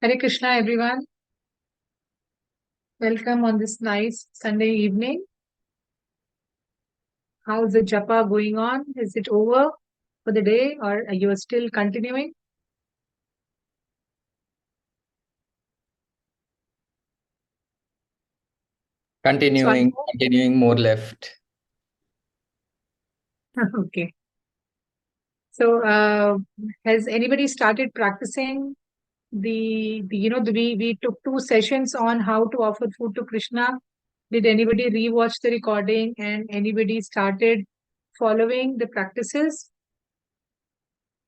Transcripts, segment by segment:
Hare Krishna, everyone. Welcome on this nice Sunday evening. How's the japa going on? Is it over for the day or are you still continuing? So I Continuing more left. okay. So has anybody started practicing we took 2 sessions on how to offer food to Krishna. Did anybody rewatch the recording and anybody started following the practices?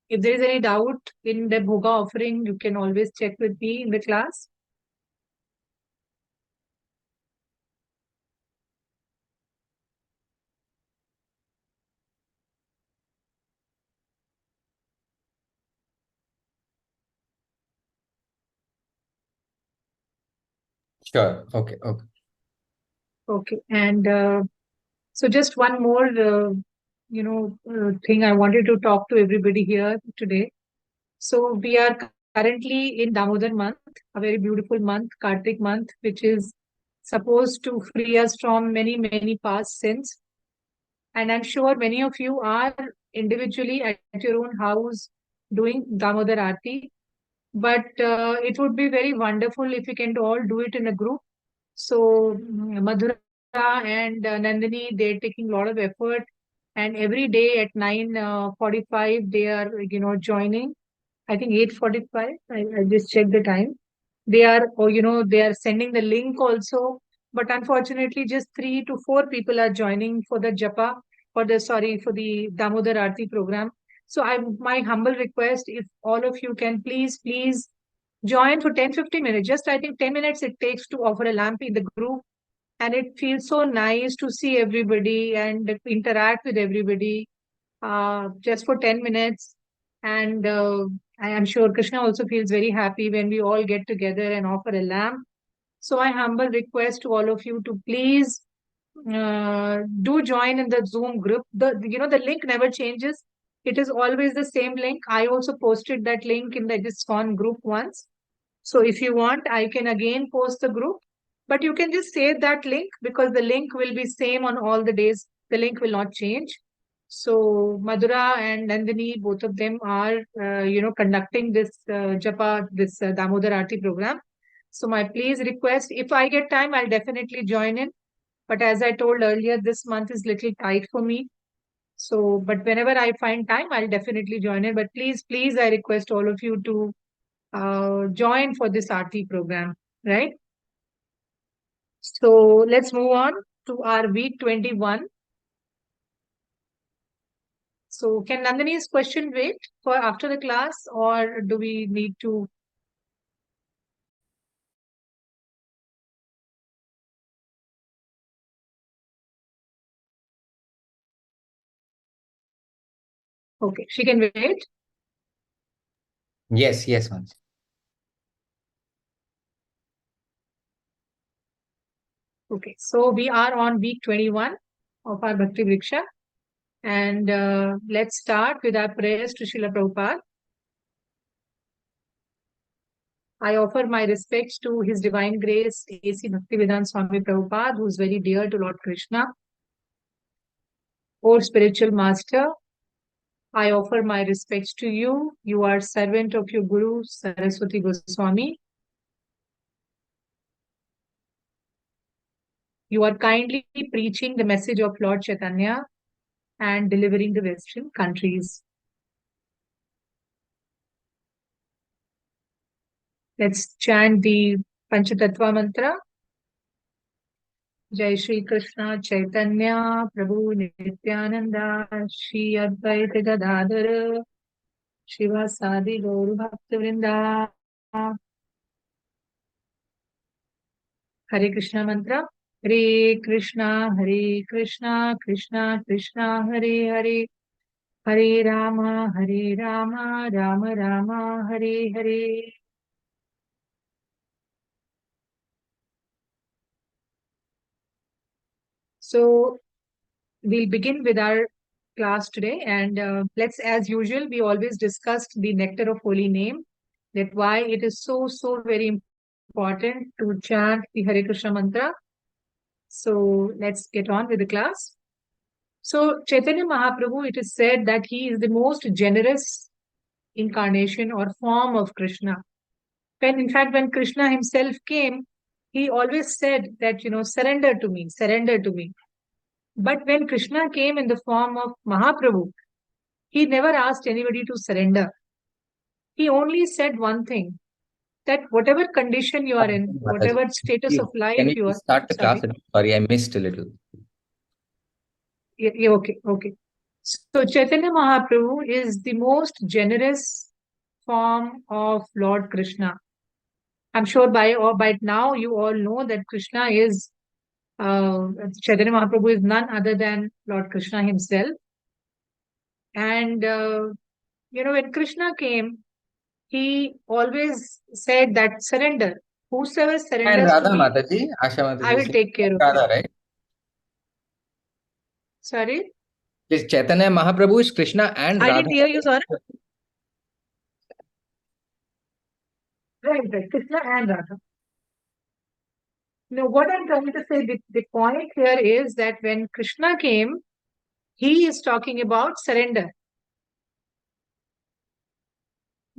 If there is any doubt in the bhoga offering, you can always check with me in the class. Sure. Okay. Okay. Okay. And so just one more, thing I wanted to talk to everybody here today. So we are currently in Damodar month, a very beautiful month, Kartik month, which is supposed to free us from many, many past sins. And I'm sure many of you are individually at your own house doing Damodar Aarti. But it would be very wonderful if we can all do it in a group. So Madhura and Nandini, they're taking a lot of effort, and every day at 9:45 they are joining. I think 8:45. I just checked the time. They are they are sending the link also, but unfortunately just 3 to 4 people are joining for the japa for the Damodar Aarti program. So I my humble request, if all of you can please join for 10-15 minutes. Just I think 10 minutes it takes to offer a lamp in the group, and it feels so nice to see everybody and interact with everybody just for 10 minutes. And I am sure Krishna also feels very happy when we all get together and offer a lamp. So my humble request to all of you to please do join in the Zoom group. The link never changes. It is always the same link. I also posted that link in the ISKCON group once. So if you want, I can again post the group, but you can just save that link because the link will be same on all the days. The link will not change. So Madhura and Nandini, both of them are, conducting this Japa, this Damodar Aarti program. So my please request, if I get time, I'll definitely join in. But as I told earlier, this month is little tight for me. So, but whenever I find time, I'll definitely join in. But please, I request all of you to join for this RT program, right? So let's move on to our week 21. So can Nandini's question wait for after the class, or do we need to? Okay, she can wait. Yes. Yes, Mansi. Okay, so we are on week 21 of our Bhakti Vriksha. And let's start with our prayers to Srila Prabhupada. I offer my respects to His Divine Grace, A.C. Bhaktivedanta Swami Prabhupada, who is very dear to Lord Krishna, or spiritual master. I offer my respects to you. You are servant of your Guru, Saraswati Goswami. You are kindly preaching the message of Lord Chaitanya and delivering the Western countries. Let's chant the Panchatattva mantra. Jai Shri Krishna Chaitanya Prabhu Nityananda Shri Advaita Gadadhara Shivasadi Gauru Bhaktivinoda. Hare Krishna mantra. Hare Krishna, Krishna Krishna, Hare Hare, Hare Rama, Rama Rama, Hare Hare. So we'll begin with our class today, and let's, as usual, we always discussed the nectar of holy name. that why it is so very important to chant the Hare Krishna mantra. So let's get on with the class. So Chaitanya Mahaprabhu, it is said that he is the most generous incarnation or form of Krishna. In fact, when Krishna himself came, he always said that, surrender to me, surrender to me. But when Krishna came in the form of Mahaprabhu, he never asked anybody to surrender. He only said one thing, that whatever condition you are in, whatever status of life Can you we are. start the Sorry. class? Sorry, I missed a little. Yeah, okay. So Chaitanya Mahaprabhu is the most generous form of Lord Krishna. I'm sure by now you all know that Krishna is Chaitanya Mahaprabhu is none other than Lord Krishna himself. And when Krishna came, he always said that surrender. Whosoever And surrenders Radha to me, Mataji, Asha Mataji, I will take care of Radha, him. right? Sorry? Yes, Chaitanya Mahaprabhu is Krishna and I Radha. didn't hear you, sorry. Right. Krishna and Radha. What I'm trying to say, the point here is that when Krishna came, he is talking about surrender.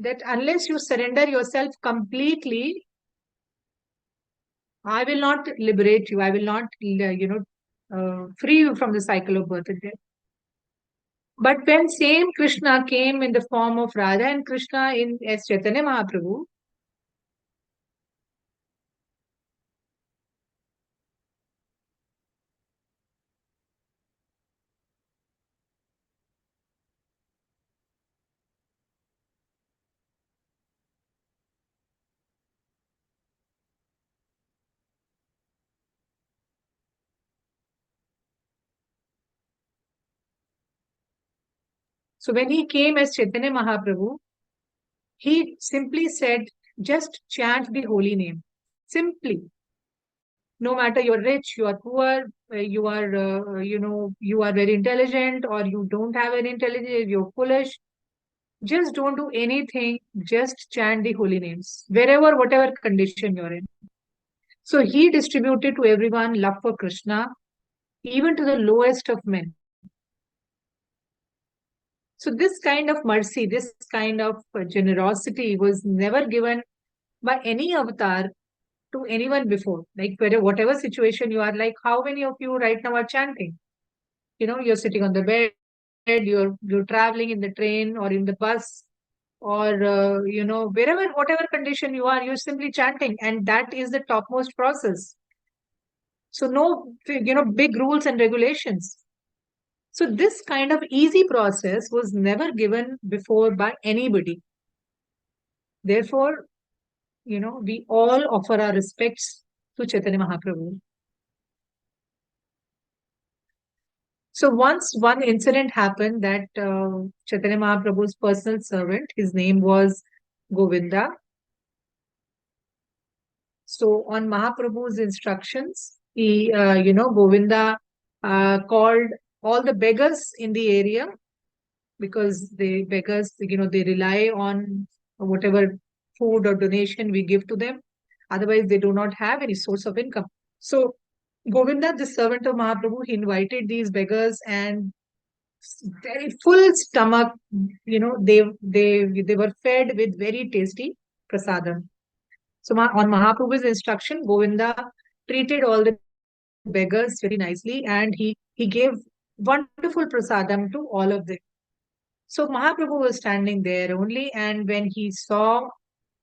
That unless you surrender yourself completely, I will not liberate you. I will not, free you from the cycle of birth and death. But when same Krishna came in the form of Radha and Krishna as Chaitanya Mahaprabhu, so when he came as Chaitanya Mahaprabhu, he simply said, just chant the holy name. Simply. No matter you're rich, you are poor, you are, you are very intelligent or you don't have any intelligence, you're foolish. Just don't do anything. Just chant the holy names, wherever, whatever condition you're in. So he distributed to everyone love for Krishna, even to the lowest of men. So this kind of mercy, this kind of generosity was never given by any avatar to anyone before. Like whatever situation you are, like how many of you right now are chanting? You're sitting on the bed, you're traveling in the train or in the bus, or wherever, whatever condition you are, you're simply chanting, and that is the topmost process. So no, big rules and regulations. So this kind of easy process was never given before by anybody. Therefore, we all offer our respects to Chaitanya Mahaprabhu. So once one incident happened that Chaitanya Mahaprabhu's personal servant, his name was Govinda. So on Mahaprabhu's instructions, Govinda called all the beggars in the area, because the beggars, they rely on whatever food or donation we give to them. Otherwise, they do not have any source of income. So Govinda, the servant of Mahaprabhu, he invited these beggars, and very full stomach, they were fed with very tasty prasadam. So on Mahaprabhu's instruction, Govinda treated all the beggars very nicely, and he gave wonderful prasadam to all of them. So Mahaprabhu was standing there only, and when he saw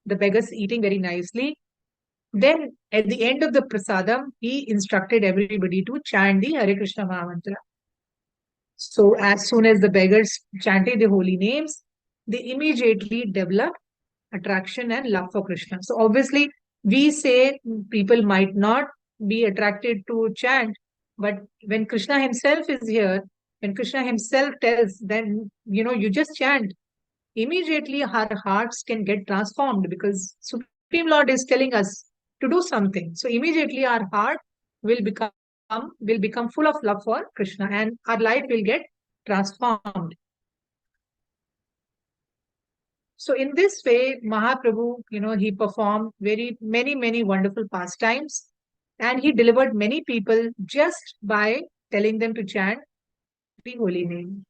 the beggars eating very nicely, then at the end of the prasadam, he instructed everybody to chant the Hare Krishna Mahamantra. So as soon as the beggars chanted the holy names, they immediately developed attraction and love for Krishna. So obviously, we say people might not be attracted to chant, but when Krishna himself is here, when Krishna himself tells, then you just chant. Immediately our hearts can get transformed, because Supreme Lord is telling us to do something. So immediately our heart will become full of love for Krishna, and our life will get transformed. So in this way, Mahaprabhu, he performed very many wonderful pastimes, and he delivered many people just by telling them to chant the holy name.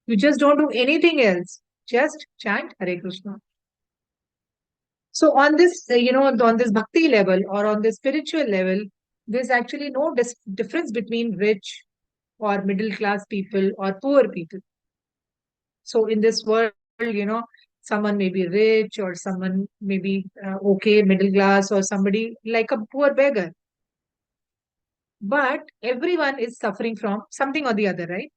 You just don't do anything else. Just chant Hare Krishna. So on this, on this bhakti level or on this spiritual level, there's actually no difference between rich or middle class people or poor people. So in this world, someone may be rich or someone may be okay, middle class, or somebody like a poor beggar. But everyone is suffering from something or the other, right?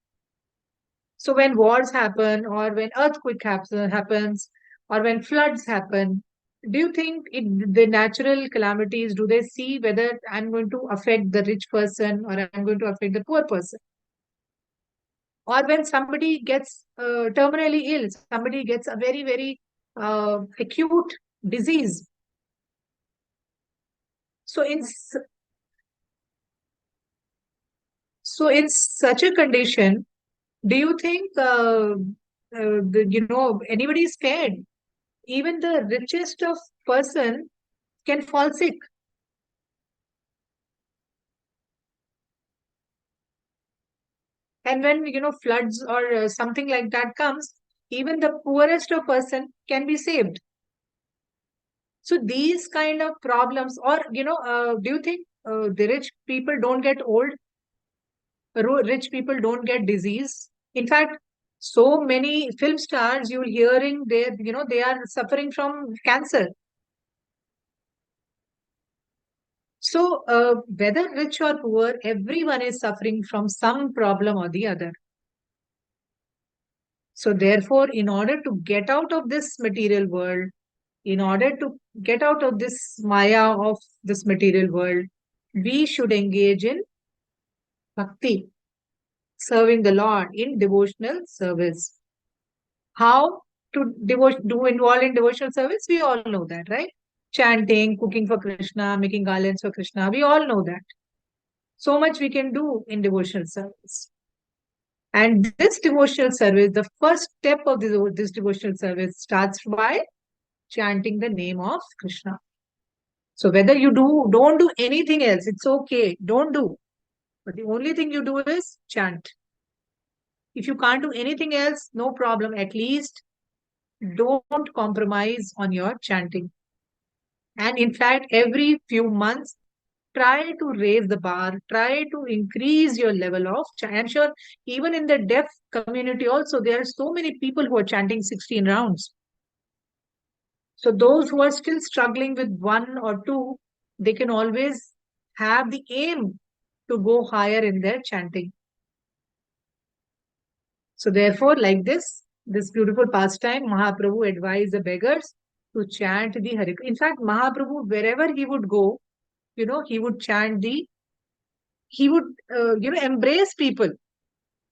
So when wars happen, or when happens, or when floods happen, do you think the natural calamities, do they see whether I'm going to affect the rich person or I'm going to affect the poor person? Or when somebody gets terminally ill, somebody gets a very acute disease. So in such a condition, do you think anybody is scared? Even the richest of person can fall sick. And when floods or something like that comes, even the poorest of person can be saved. So these kind of problems, or do you think the rich people don't get old? Rich people don't get disease. In fact, so many film stars you're hearing they are suffering from cancer. So whether rich or poor, everyone is suffering from some problem or the other. So therefore, in order to get out of this material world, in order to get out of this maya of this material world, we should engage in bhakti, serving the Lord in devotional service. How to do involve in devotional service? We all know that, right? Chanting, cooking for Krishna, making garlands for Krishna. We all know that. So much we can do in devotional service. And this devotional service, the first step of this devotional service starts by chanting the name of Krishna. So whether you don't do anything else, it's okay. Don't do. But the only thing you do is chant. If you can't do anything else, no problem. At least don't compromise on your chanting. And in fact, every few months, try to raise the bar, try to increase your level of I'm sure even in the deaf community also, there are so many people who are chanting 16 rounds. So those who are still struggling with one or two, they can always have the aim to go higher in their chanting. So therefore, like this beautiful pastime, Mahaprabhu advised the beggars to chant the Hare. In fact, Mahaprabhu, wherever he would go, he would chant he would, embrace people.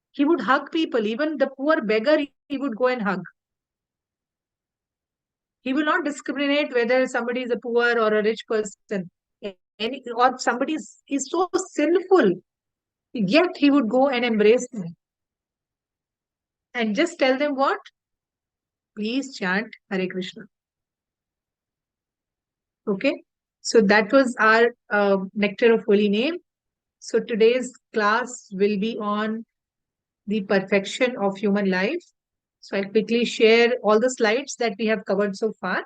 He would hug people. Even the poor beggar, he would go and hug. He will not discriminate whether somebody is a poor or a rich person. Or somebody is so sinful, yet he would go and embrace them. And just tell them what? Please chant Hare Krishna. Okay. So that was our Nectar of Holy Name. So today's class will be on the perfection of human life. So I'll quickly share all the slides that we have covered so far.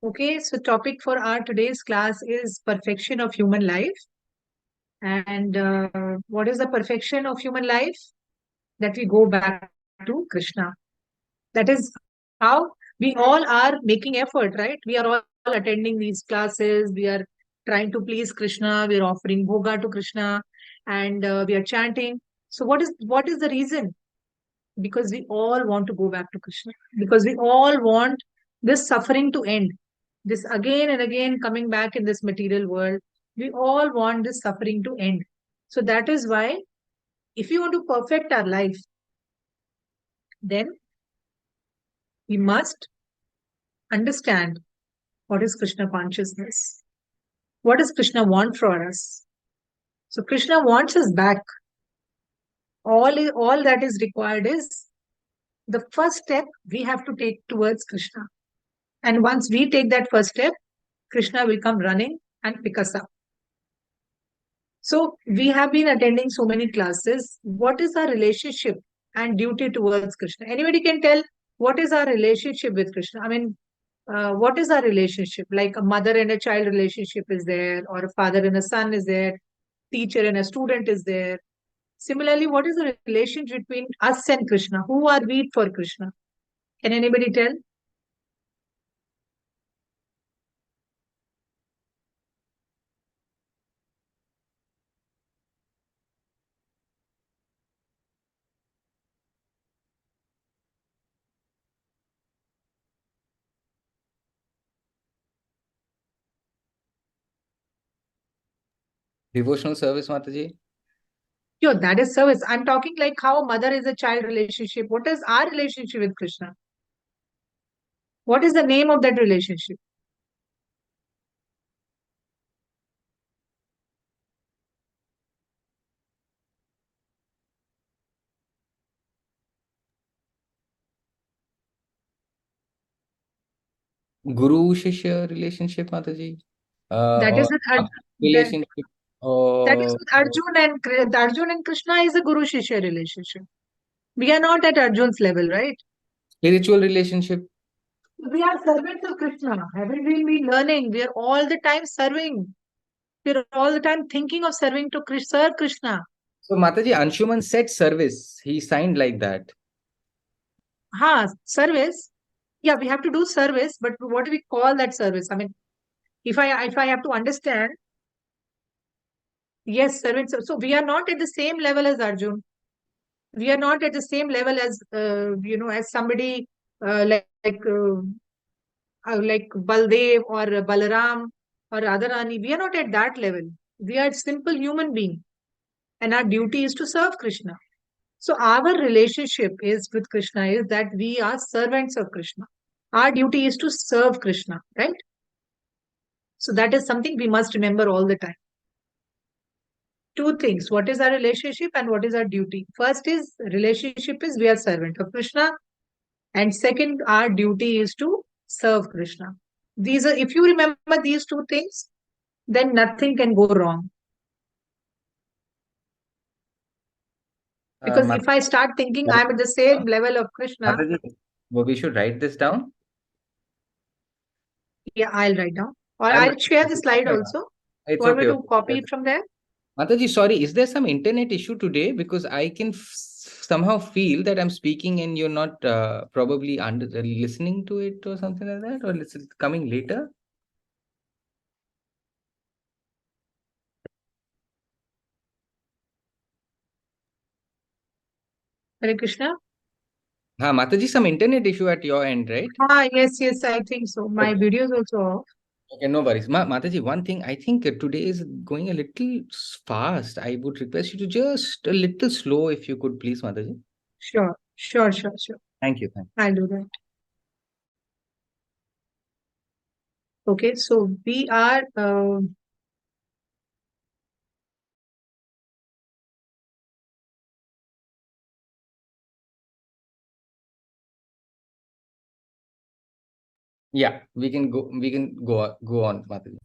Okay, so topic for our today's class is perfection of human life. And what is the perfection of human life? That we go back to Krishna. That is how we all are making effort, right? We are all attending these classes. We are trying to please Krishna. We are offering bhoga to Krishna, and we are chanting. So what is the reason? Because we all want to go back to Krishna. Because we all want this suffering to end. This again and again coming back in this material world. We all want this suffering to end. So that is why, if we want to perfect our life, then we must understand what is Krishna consciousness. What does Krishna want for us? So Krishna wants us back. All that is required is the first step we have to take towards Krishna. And once we take that first step, Krishna will come running and pick us up. So we have been attending so many classes. What is our relationship and duty towards Krishna? Anybody can tell what is our relationship with Krishna? I mean, what is our relationship? Like a mother and a child relationship is there, or a father and a son is there, teacher and a student is there. Similarly, what is the relationship between us and Krishna? Who are we for Krishna? Can anybody tell? Devotional service, Mataji. Sure, that is service. I'm talking like how a mother is a child relationship. What is our relationship with Krishna? What is the name of that relationship? Guru Shishya relationship, Mataji. That Or is with that, relationship. that is Or with Arjun and Arjun and Krishna is a Guru Shishya relationship. We are not at Arjun's level, right? spiritual relationship. We are servants of Krishna. Haven't we been learning? We are all the time serving. We are all the time thinking of serving to Sir Krishna. So Mataji, Anshuman said service. He signed like that. Service. Yeah, we have to do service, but what do we call that service? I mean, if I have to understand, yes, servants. So we are not at the same level as Arjun. We are not at the same level as as somebody like Baldev or Balaram or Radharani. We are not at that level. We are simple human being, and our duty is to serve Krishna. So our relationship is with Krishna is that we are servants of Krishna. Our duty is to serve Krishna, right? So that is something we must remember all the time. Two things: what is our relationship and what is our duty? First is relationship is we are servant of Krishna, and second, our duty is to serve Krishna. These are, if you remember these two things, then nothing can go wrong. Because if I start thinking I'm at the same level of Krishna, Mataji, well, we should write this down. yeah, I'll write down. Or I'm I'll share the slide also. It's Want me okay. to copy it from there? Mataji, sorry, is there some internet issue today? Because I can somehow feel that I'm speaking and you're not probably listening to it or something like that, or it's coming later. Hare Krishna. Mataji, some internet issue at your end, right? Yes, I think so. My Okay. video is also off. Okay, no worries. Mataji, one thing, I think today is going a little fast. I would request you to just a little slow if you could, please, Mataji. Sure. Thank you. Thank you. I'll do that. Okay, so we are Yeah, we can go. We can go on, Mataji.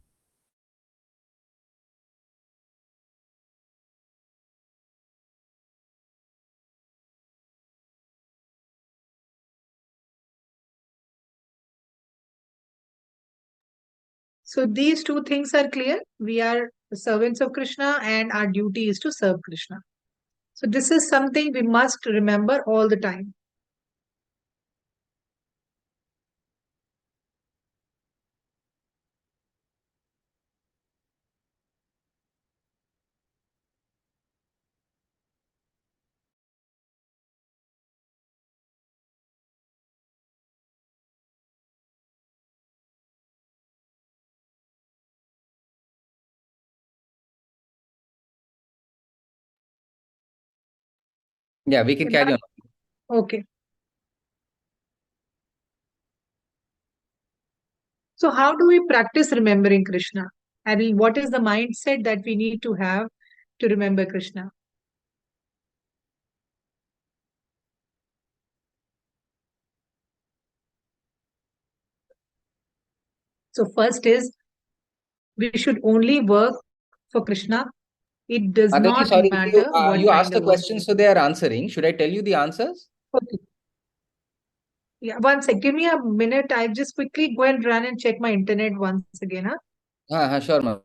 So these two things are clear. We are servants of Krishna and our duty is to serve Krishna. So this is something we must remember all the time. Yeah, we can carry on. Okay. So how do we practice remembering Krishna? I mean, what is the mindset that we need to have to remember Krishna? So first is we should only work for Krishna. It does Mataji, not sorry, matter what you kind asked the of work. question, so they are answering. Should I tell you the answers? Okay. Yeah, one sec. Give me a minute. I just quickly go and run and check my internet once again. Huh? Sure, ma'am.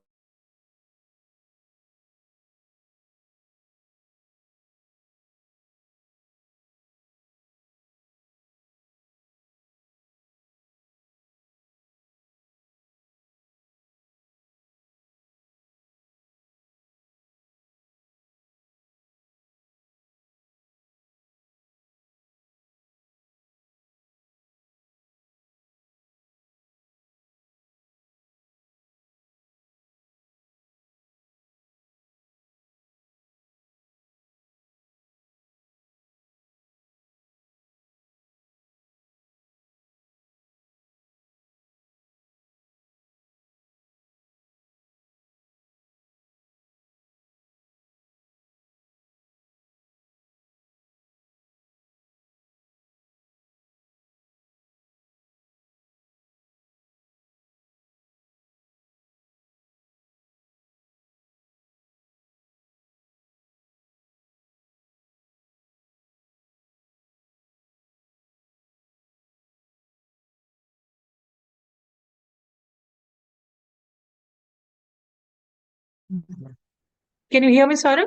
Can you hear me, Saurabh?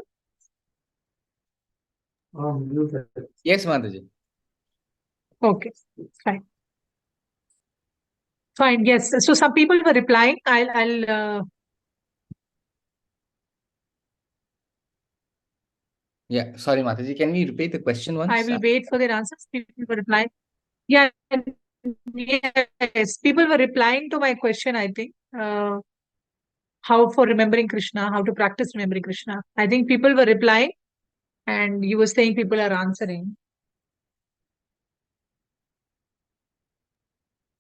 Yes, Mataji. Okay, fine. Fine, yes. So some people were replying. Yeah, sorry, Mataji. Can we repeat the question I once? will wait for their answers. People were replying. Yeah, yes. People were replying to my question, I think. How for remembering Krishna, how to practice remembering Krishna. I think people were replying and you were saying people are answering.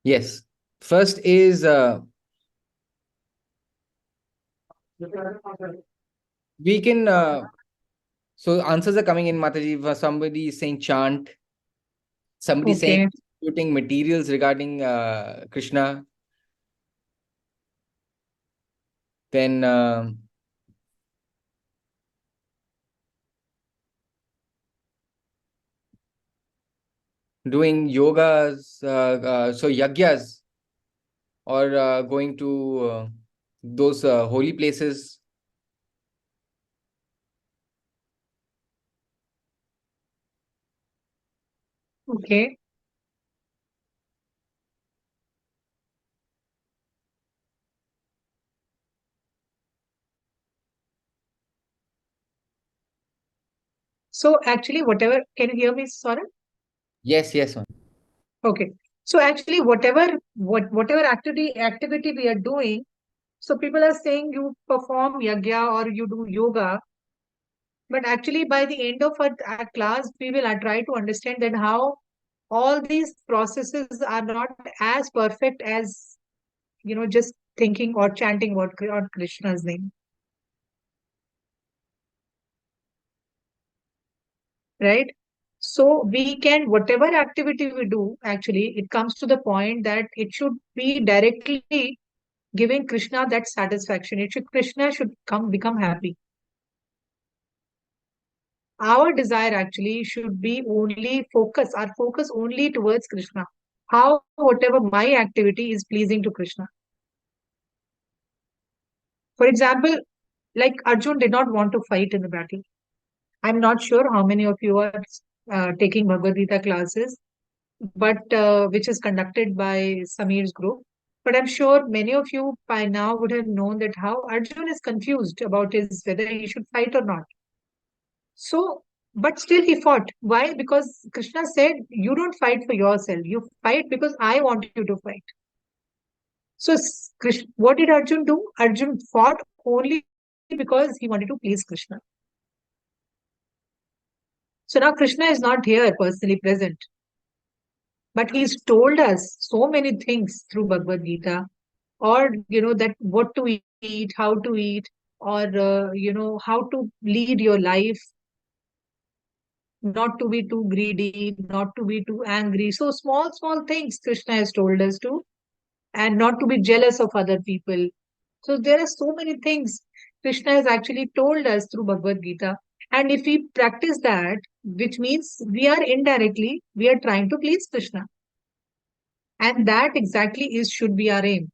Yes. First is we can so answers are coming in, Mataji. Somebody is saying chant, somebody saying Okay. distributing materials regarding Krishna. Then doing yogas, so yagyas, or going to those holy places. Okay. So actually, whatever, can you hear me, Sora? Yes, yes, ma'am. Okay. So actually, whatever activity we are doing, so people are saying you perform yagya or you do yoga, but actually by the end of our class, we will try to understand that how all these processes are not as perfect as just thinking or chanting or Krishna's name, right? So we can, whatever activity we do, actually, it comes to the point that it should be directly giving Krishna that satisfaction. Krishna should become happy. Our desire actually should be our focus only towards Krishna. How whatever my activity is pleasing to Krishna. For example, like Arjun did not want to fight in the battle. I'm not sure how many of you are taking Bhagavad Gita classes, but which is conducted by Samir's group. But I'm sure many of you by now would have known that how Arjun is confused about his whether he should fight or not. So, but still he fought. Why? Because Krishna said, "You don't fight for yourself. You fight because I want you to fight." So, what did Arjun do? Arjun fought only because he wanted to please Krishna. So now Krishna is not here personally present, but he's told us so many things through Bhagavad Gita, or that what to eat, how to eat, or how to lead your life, not to be too greedy, not to be too angry. So small things Krishna has told us to, and not to be jealous of other people. So there are so many things Krishna has actually told us through Bhagavad Gita. And if we practice that, which means we are trying to please Krishna. And that exactly is should be our aim.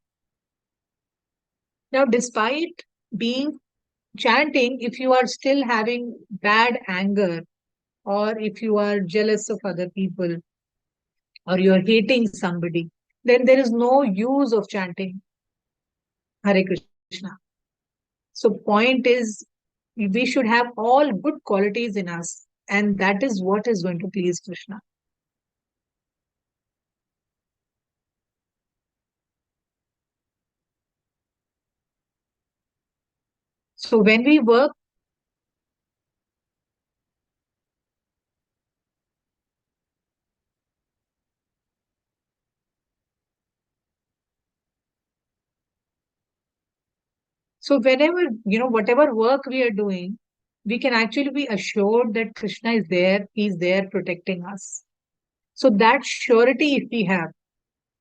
Now, despite being chanting, if you are still having bad anger, or if you are jealous of other people, or you are hating somebody, then there is no use of chanting Hare Krishna. So, point is, we should have all good qualities in us, and that is what is going to please Krishna. So, when we work, so whenever, whatever work we are doing, we can actually be assured that Krishna is there, He's there protecting us. So, that surety, if we have,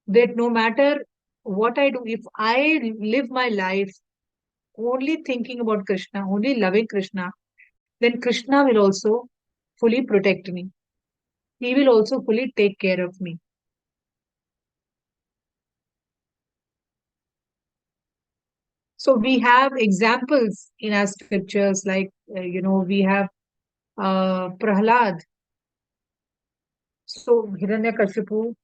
that no matter what I do, if I live my life only thinking about Krishna, only loving Krishna, then Krishna will also fully protect me. He will also fully take care of me. So we have examples in our scriptures, like, we have Prahlad. So Hiranyakashipu,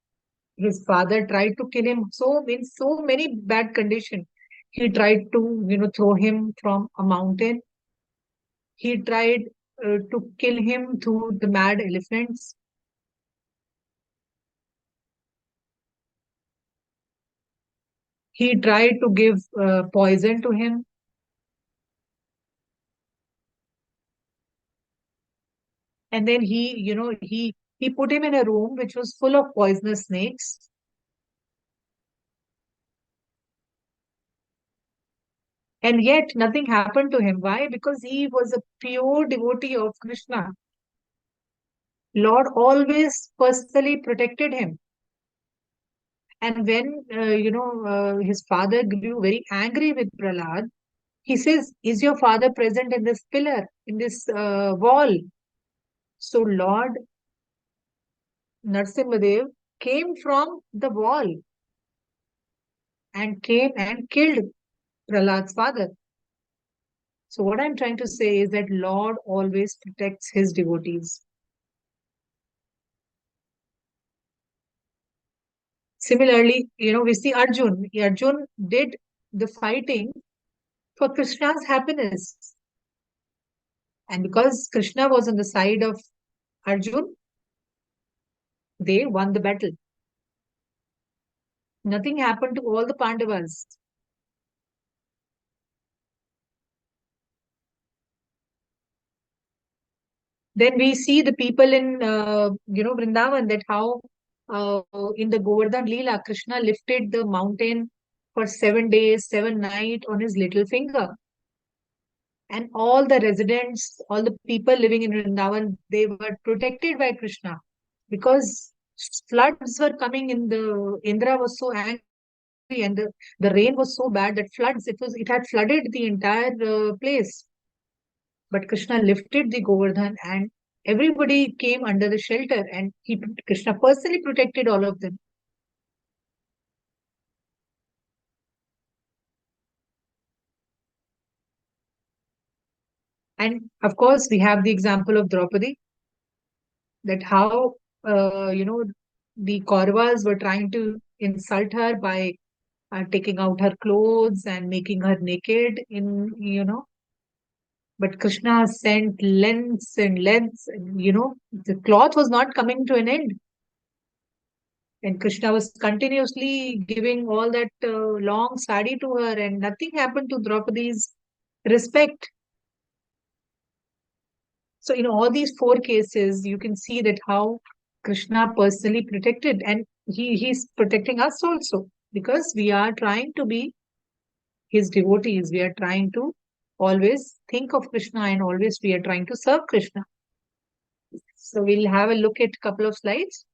his father tried to kill him so in so many bad condition. He tried to, throw him from a mountain. He tried to kill him through the mad elephants. He tried to give poison to him. And then he put him in a room which was full of poisonous snakes. And yet nothing happened to him. Why? Because he was a pure devotee of Krishna. Lord always personally protected him. And when his father grew very angry with Prahlad, he says, "Is your father present in this pillar, in this wall?" So Lord Narsimhadev came from the wall and came and killed Prahlad's father. So what I'm trying to say is that Lord always protects his devotees. Similarly, we see Arjun. Arjun did the fighting for Krishna's happiness. And because Krishna was on the side of Arjun, they won the battle. Nothing happened to all the Pandavas. Then we see the people in, Vrindavan, that how uh, in the Govardhan Leela, Krishna lifted the mountain for 7 days, 7 nights on his little finger. And all the residents, all the people living in Vrindavan, they were protected by Krishna because floods were coming in the Indra was so angry, and the rain was so bad that it had flooded the entire place. But Krishna lifted the Govardhan and everybody came under the shelter, and Krishna personally protected all of them. And of course, we have the example of Draupadi, that how, the Kauravas were trying to insult her by taking out her clothes and making her naked but Krishna sent lengths and lengths, and, the cloth was not coming to an end. And Krishna was continuously giving all that long sari to her, and nothing happened to Draupadi's respect. So, in all these four cases, you can see that how Krishna personally protected, and he's protecting us also, because we are trying to be his devotees. We are trying to always think of Krishna, and always we are trying to serve Krishna. So, we'll have a look at a couple of slides.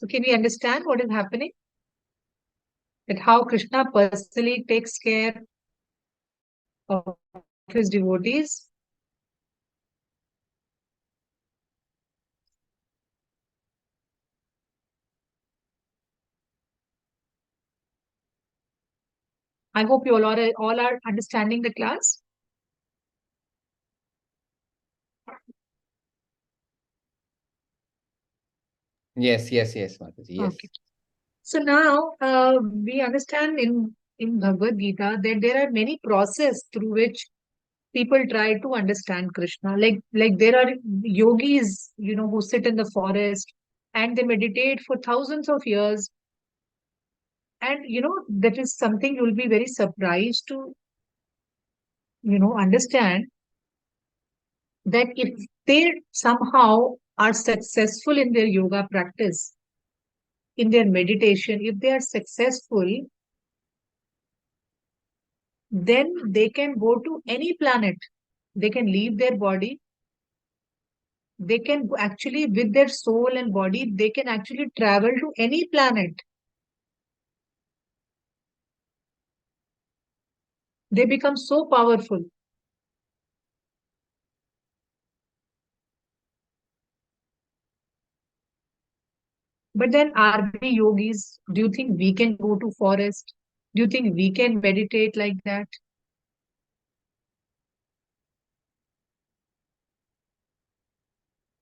So, can we understand what is happening? That how Krishna personally takes care of his devotees. I hope you all are understanding the class. Yes, yes, yes, Mataji. Yes. Okay. So now we understand in Bhagavad Gita that there are many processes through which people try to understand Krishna. Like there are yogis, who sit in the forest and they meditate for thousands of years. And that is something you will be very surprised to understand, that if they somehow are successful in their yoga practice, in their meditation, if they are successful, then they can go to any planet. They can leave their body. They can actually, with their soul and body, they can actually travel to any planet. They become so powerful. But then, are we yogis? Do you think we can go to forest? Do you think we can meditate like that?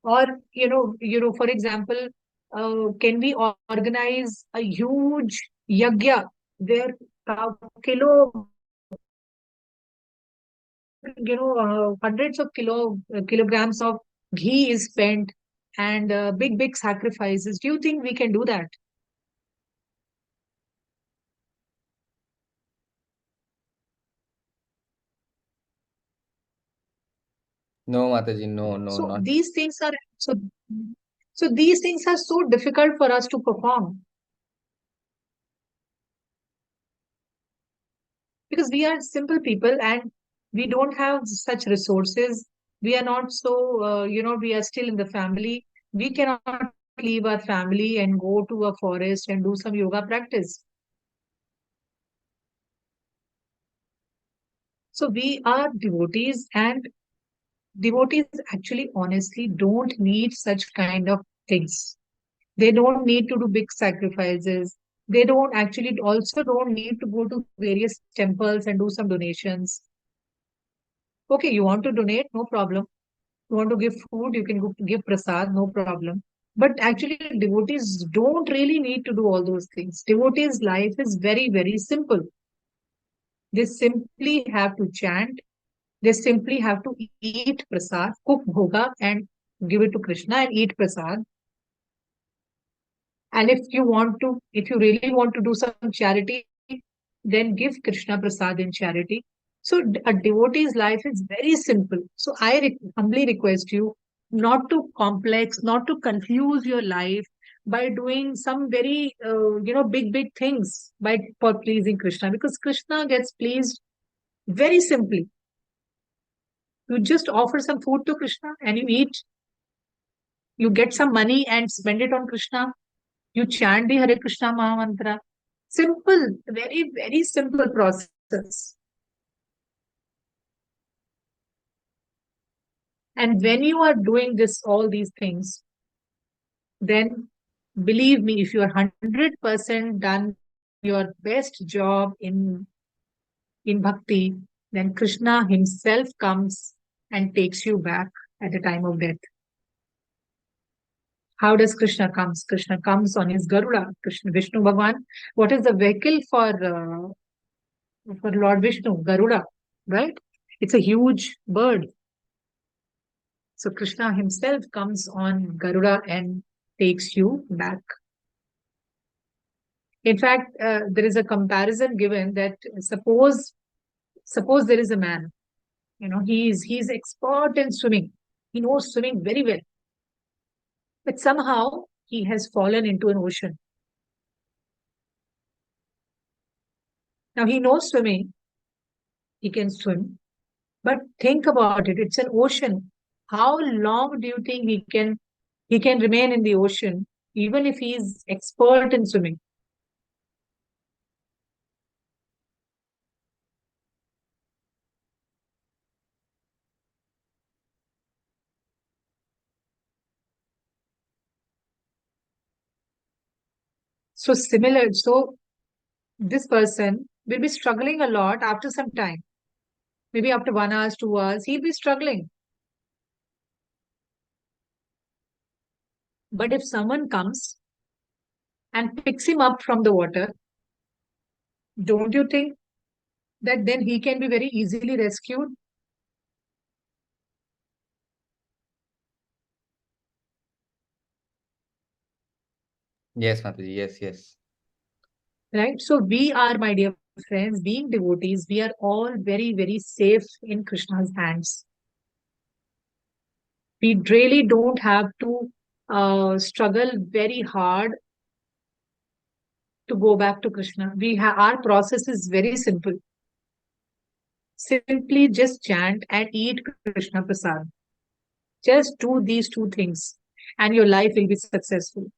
Or, for example, can we organize a huge yagya where kilo, hundreds of kilograms of ghee is spent, and big sacrifices? Do you think we can do that? No, Mataji, no, no, So not. these things are so these things are so difficult for us to perform, because we are simple people and we don't have such resources. We are not so, we are still in the family. We cannot leave our family and go to a forest and do some yoga practice. So we are devotees, and devotees actually honestly don't need such kind of things. They don't need to do big sacrifices. They don't actually also don't need to go to various temples and do some donations. Okay, you want to donate, no problem. You want to give food, you can give prasad, no problem. But actually, devotees don't really need to do all those things. Devotees' life is very, very simple. They simply have to chant, they simply have to eat prasad, cook bhoga, and give it to Krishna and eat prasad. And if you really want to do some charity, then give Krishna prasad in charity. So a devotee's life is very simple. So I humbly request you not to complex, not to confuse your life by doing some very, big things for pleasing Krishna, because Krishna gets pleased very simply. You just offer some food to Krishna and you eat. You get some money and spend it on Krishna. You chant the Hare Krishna Maha Mantra. Simple, very, very simple process. And when you are doing all these things, then believe me, if you are 100% done your best job in bhakti, then Krishna himself comes and takes you back at the time of death. How does Krishna comes? Krishna comes on his Garuda. Krishna, Vishnu Bhagwan. What is the vehicle for Lord Vishnu? Garuda, right? It's a huge bird. So Krishna himself comes on Garuda and takes you back. In fact, there is a comparison given that suppose there is a man, he's expert in swimming. He knows swimming very well, but somehow he has fallen into an ocean. Now he knows swimming, he can swim, but think about it. It's an ocean. How long do you think he can remain in the ocean, even if he's expert in swimming? So this person will be struggling a lot after some time. Maybe after 1 hour, 2 hours, he'll be struggling. But if someone comes and picks him up from the water, don't you think that then he can be very easily rescued? Yes, Mataji. Yes, yes. Right? So we are, my dear friends, being devotees, we are all very, very safe in Krishna's hands. We really don't have to struggle very hard to go back to Krishna. Our process is very simple. Simply just chant and eat Krishna Prasad. Just do these two things, and your life will be successful.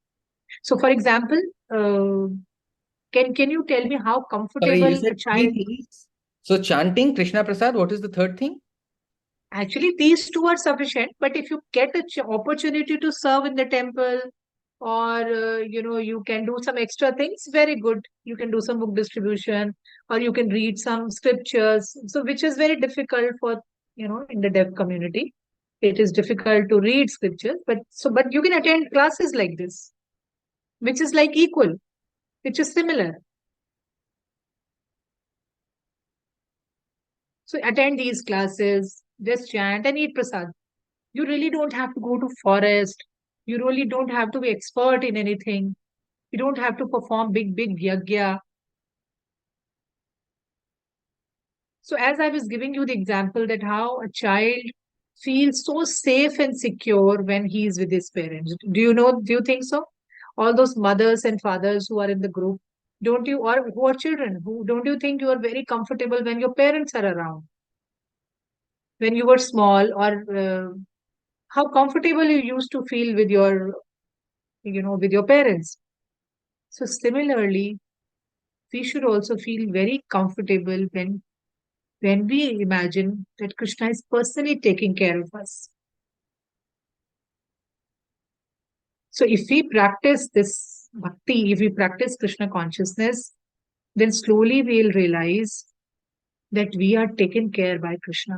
So, for example, can you tell me how Sorry, you comfortable said a three child? things. So chanting Krishna Prasad, what is the third thing? Actually, these two are sufficient. But if you get an opportunity to serve in the temple, or you can do some extra things, very good. You can do some book distribution, or you can read some scriptures. So, which is very difficult for in the deaf community. It is difficult to read scriptures, but you can attend classes like this, which is like equal, which is similar. So attend these classes, just chant and eat prasad. You really don't have to go to forest. You really don't have to be expert in anything. You don't have to perform big yagya. So as I was giving you the example that how a child feels so safe and secure when he is with his parents. Do you think so? All those mothers and fathers who are in the group, don't you, or who are children, who don't you think you are very comfortable when your parents are around? When you were small, or how comfortable you used to feel with your parents. So similarly, we should also feel very comfortable when we imagine that Krishna is personally taking care of us. So if we practice this bhakti, if we practice Krishna consciousness, then slowly we'll realize that we are taken care by Krishna.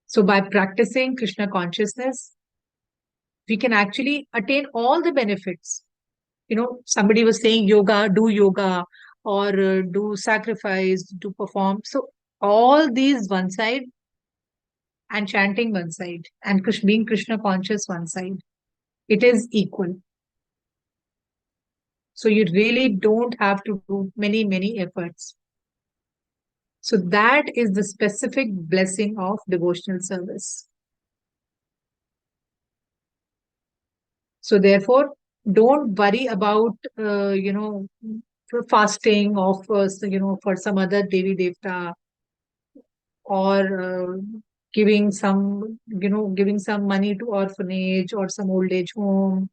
So by practicing Krishna consciousness, we can actually attain all the benefits. Somebody was saying yoga, or do sacrifice, do perform. So all these one side, and chanting one side, and being Krishna conscious one side. It is equal. So you really don't have to do many, many efforts. So that is the specific blessing of devotional service. So therefore, don't worry about, fasting of, for some other Devi Devta, or giving some money to orphanage or some old age home.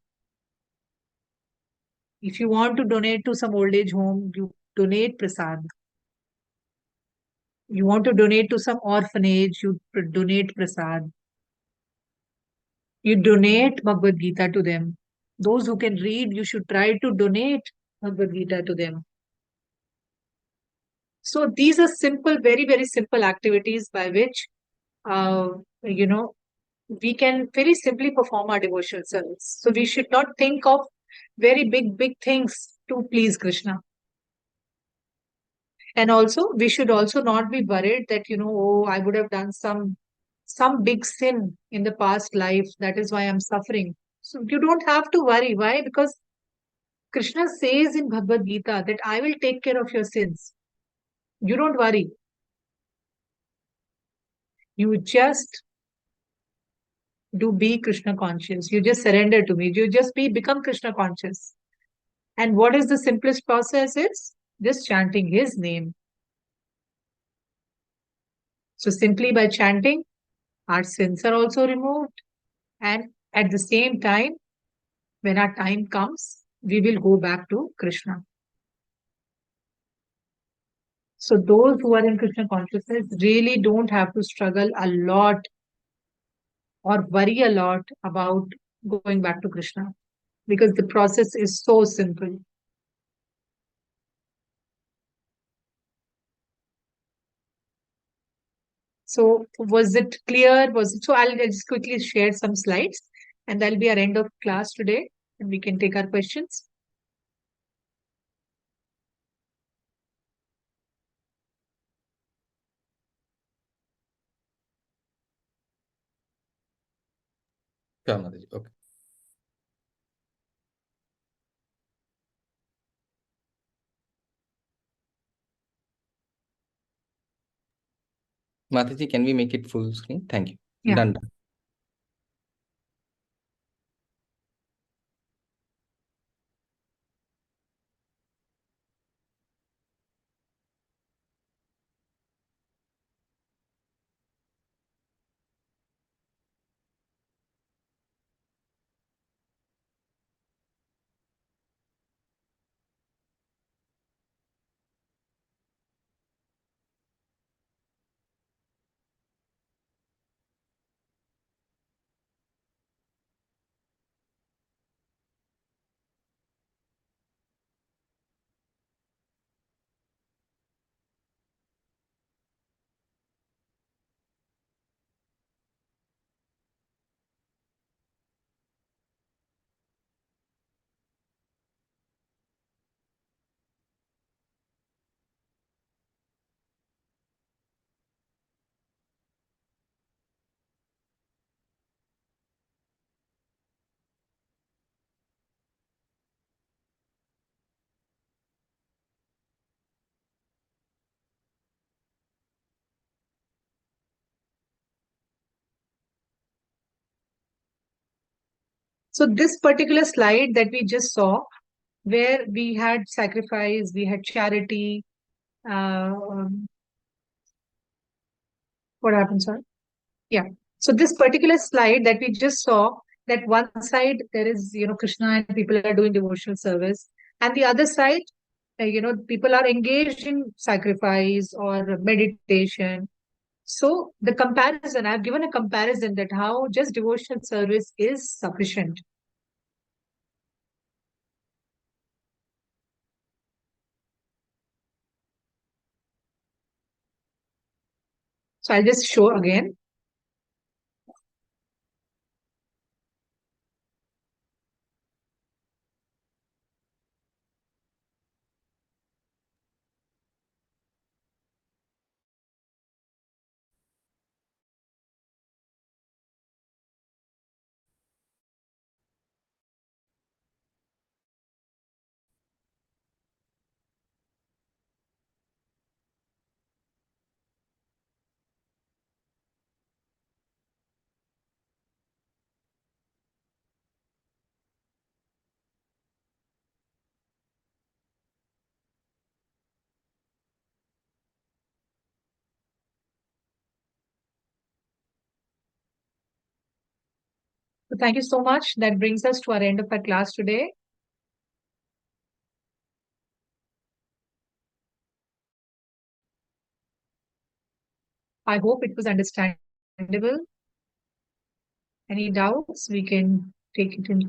If you want to donate to some old age home, you donate prasad. You want to donate to some orphanage, you donate prasad. You donate Bhagavad Gita to them. Those who can read, you should try to donate Bhagavad Gita to them. So these are simple, very, very simple activities by which, uh, you know, we can very simply perform our devotional service. So we should not think of very big, big things to please Krishna. And also, we should also not be worried that, oh, I would have done some big sin in the past life. That is why I'm suffering. So you don't have to worry. Why? Because Krishna says in Bhagavad Gita that I will take care of your sins. You don't worry. You just be Krishna conscious. You just surrender to me. You just become Krishna conscious. And what is the simplest process? It's just chanting his name. So simply by chanting, our sins are also removed. And at the same time, when our time comes, we will go back to Krishna. So those who are in Krishna consciousness really don't have to struggle a lot or worry a lot about going back to Krishna, because the process is so simple. So was it clear? So I'll just quickly share some slides, and that'll be our end of class today, and we can take our questions. Sure, Mataji. Okay. Mataji, can we make it full screen? Thank you. Yeah. Done. So this particular slide that we just saw, where we had sacrifice, we had charity. What happened, sir? Yeah. So this particular slide that we just saw, that one side there is, Krishna and people are doing devotional service, and the other side, people are engaged in sacrifice or meditation. So the comparison, I've given a comparison that how just devotional service is sufficient. So I'll just show again. So thank you so much. That brings us to our end of our class today. I hope it was understandable. Any doubts, we can take it in